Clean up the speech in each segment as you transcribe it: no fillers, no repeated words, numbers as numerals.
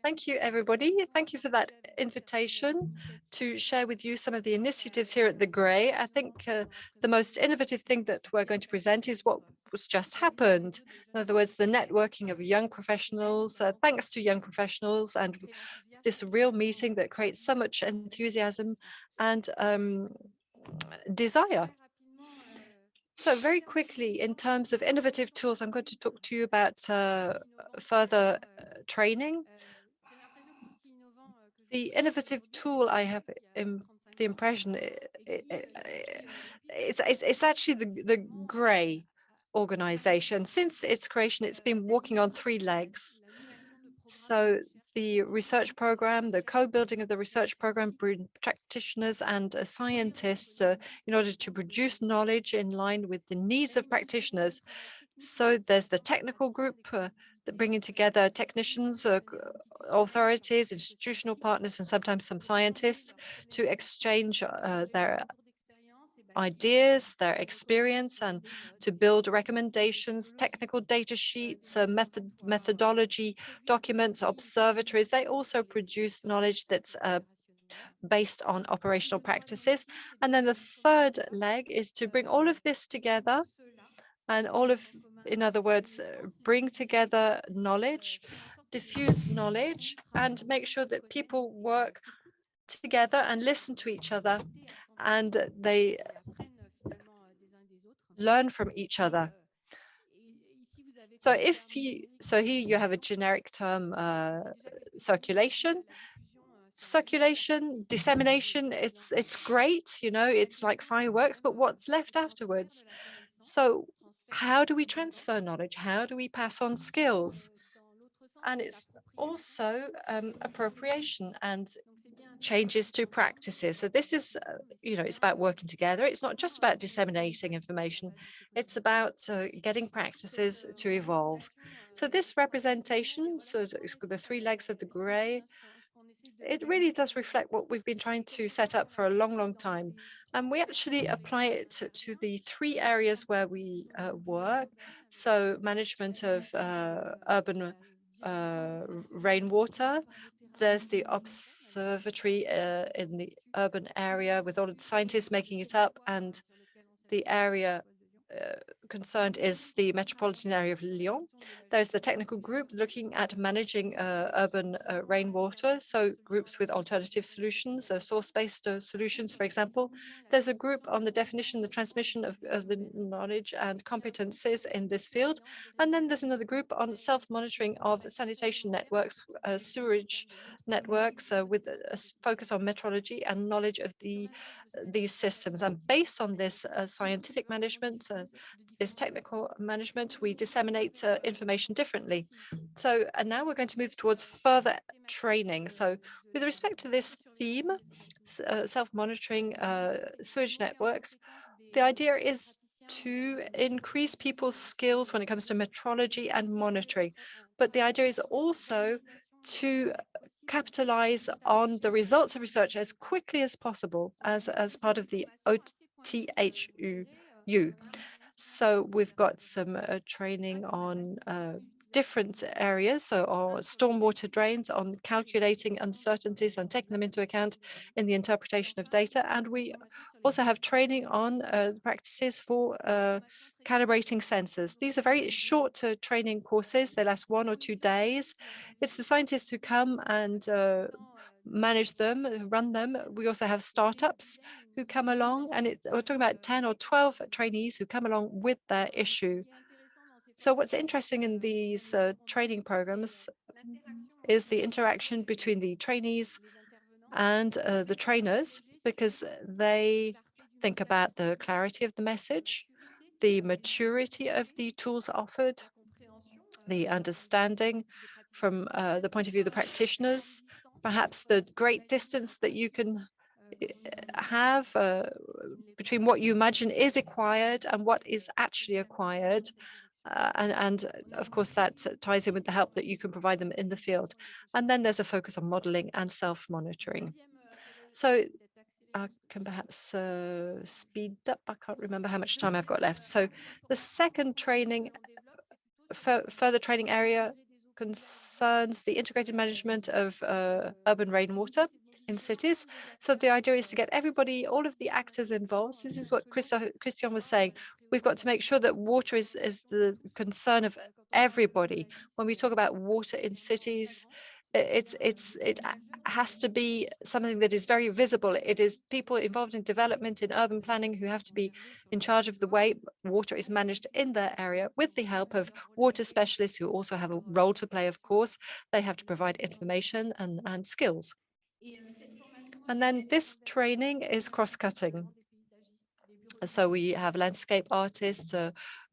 Thank you, everybody. Thank you for that invitation to share with you some of the initiatives here at the Graie. I think the most innovative thing that we're going to present is what was just happened. In other words, the networking of young professionals, thanks to young professionals and this real meeting that creates so much enthusiasm and desire. So very quickly, in terms of innovative tools, I'm going to talk to you about further training. The innovative tool I have the impression it's actually the Graie organization. Since its creation, it's been walking on three legs. So the research program, the co-building of the research program, practitioners and scientists in order to produce knowledge in line with the needs of practitioners. So there's the technical group that bringing together technicians, authorities, institutional partners, and sometimes some scientists to exchange their ideas, their experience, and to build recommendations, technical data sheets, methodology documents, observatories. They also produce knowledge that's based on operational practices. And then the third leg is to bring all of this together and in other words, bring together knowledge, diffuse knowledge, and make sure that people work together and listen to each other and they learn from each other. So here you have a generic term, circulation, dissemination, it's great, it's like fireworks, but what's left afterwards? So how do we transfer knowledge? How do we pass on skills? And it's also appropriation and changes to practices. So this is, it's about working together. It's not just about disseminating information. It's about getting practices to evolve. So this representation, so it's the three legs of the Graie, it really does reflect what we've been trying to set up for a long, long time. And we actually apply it to the three areas where we work. So management of urban rainwater. There's the observatory in the urban area with all of the scientists making it up, and the area concerned is the metropolitan area of Lyon. There's the technical group looking at managing urban rainwater, so groups with alternative solutions, source-based solutions, for example. There's a group on the definition, the transmission of the knowledge and competences in this field. And then there's another group on self-monitoring of sanitation networks, sewerage networks with a focus on metrology and knowledge of these systems. And based on this scientific management, this technical management, we disseminate information differently. So, and now we're going to move towards further training. So with respect to this theme, self-monitoring sewage networks, the idea is to increase people's skills when it comes to metrology and monitoring. But the idea is also to capitalize on the results of research as quickly as possible as part of the OTHU. So we've got some training on different areas, so on stormwater drains, on calculating uncertainties and taking them into account in the interpretation of data. And we also have training on practices for calibrating sensors. These are very short training courses. They last 1 or 2 days. It's the scientists who come and manage them, run them. We also have startups who come along, and we're talking about 10 or 12 trainees who come along with their issue. So what's interesting in these training programs is the interaction between the trainees and the trainers, because they think about the clarity of the message, the maturity of the tools offered, the understanding from the point of view of the practitioners, perhaps the great distance that you can have between what you imagine is acquired and what is actually acquired. And of course, that ties in with the help that you can provide them in the field. And then there's a focus on modeling and self-monitoring. So I can perhaps speed up. I can't remember how much time I've got left. So the second training, further training area concerns the integrated management of urban rainwater in cities. So the idea is to get everybody, all of the actors involved. So this is what Christian was saying. We've got to make sure that water is the concern of everybody. When we talk about water in cities, it has to be something that is very visible. It is people involved in development, in urban planning, who have to be in charge of the way water is managed in their area, with the help of water specialists who also have a role to play, of course. They have to provide information and skills. And then this training is cross-cutting. So we have landscape artists,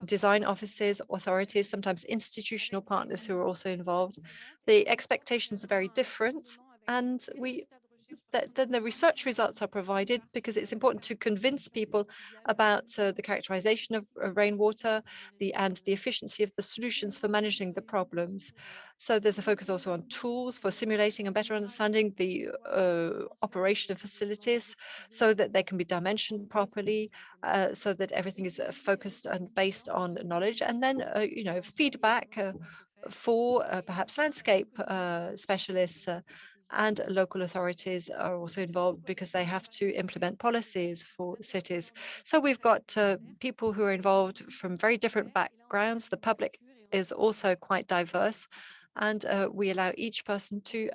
design offices, authorities, sometimes institutional partners who are also involved. The expectations are very different, and then the research results are provided because it's important to convince people about the characterization of rainwater, and the efficiency of the solutions for managing the problems. So there's a focus also on tools for simulating and better understanding the operation of facilities so that they can be dimensioned properly, so that everything is focused and based on knowledge. And then, feedback for perhaps landscape specialists and local authorities are also involved because they have to implement policies for cities. So we've got people who are involved from very different backgrounds. The public is also quite diverse, and we allow each person to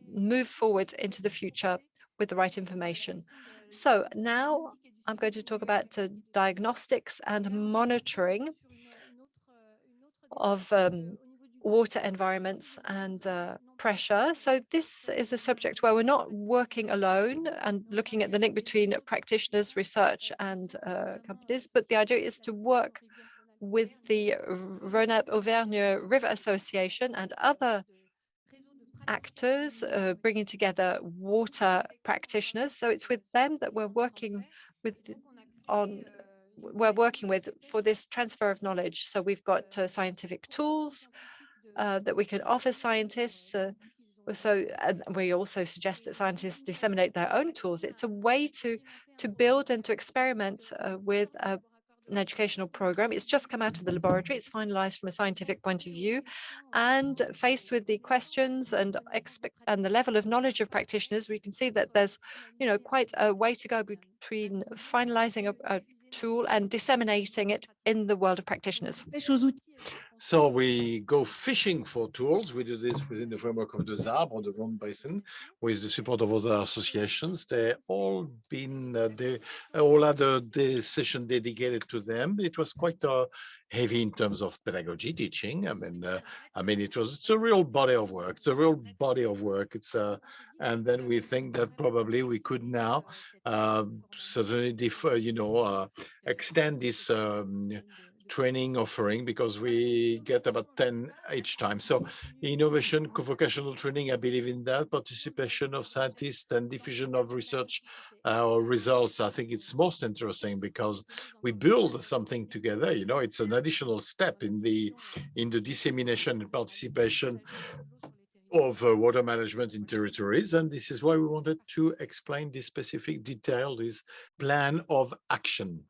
move forward into the future with the right information. So now I'm going to talk about diagnostics and monitoring of water environments and pressure. So this is a subject where we're not working alone and looking at the link between practitioners, research, and companies, but the idea is to work with the Rhône-Auvergne River Association and other actors bringing together water practitioners. So it's with them that we're working with for this transfer of knowledge. So we've got scientific tools that we can offer scientists. And we also suggest that scientists disseminate their own tools. It's a way to build and to experiment with an educational program. It's just come out of the laboratory. It's finalized from a scientific point of view, and faced with the questions and the level of knowledge of practitioners, we can see that there's, quite a way to go between finalizing a tool and disseminating it in the world of practitioners. So we go fishing for tools. We do this within the framework of the ZAB or the Rhone Basin, with the support of other associations. They all had a session dedicated to them. It was quite heavy in terms of pedagogy teaching. It's a real body of work. It's a real body of work. And then we think that probably we could now certainly extend this training offering, because we get about 10 each time. So innovation, vocational training, I believe in that, participation of scientists and diffusion of research results. I think it's most interesting because we build something together. It's an additional step in the dissemination and participation of water management in territories. And this is why we wanted to explain this specific detail, this plan of action.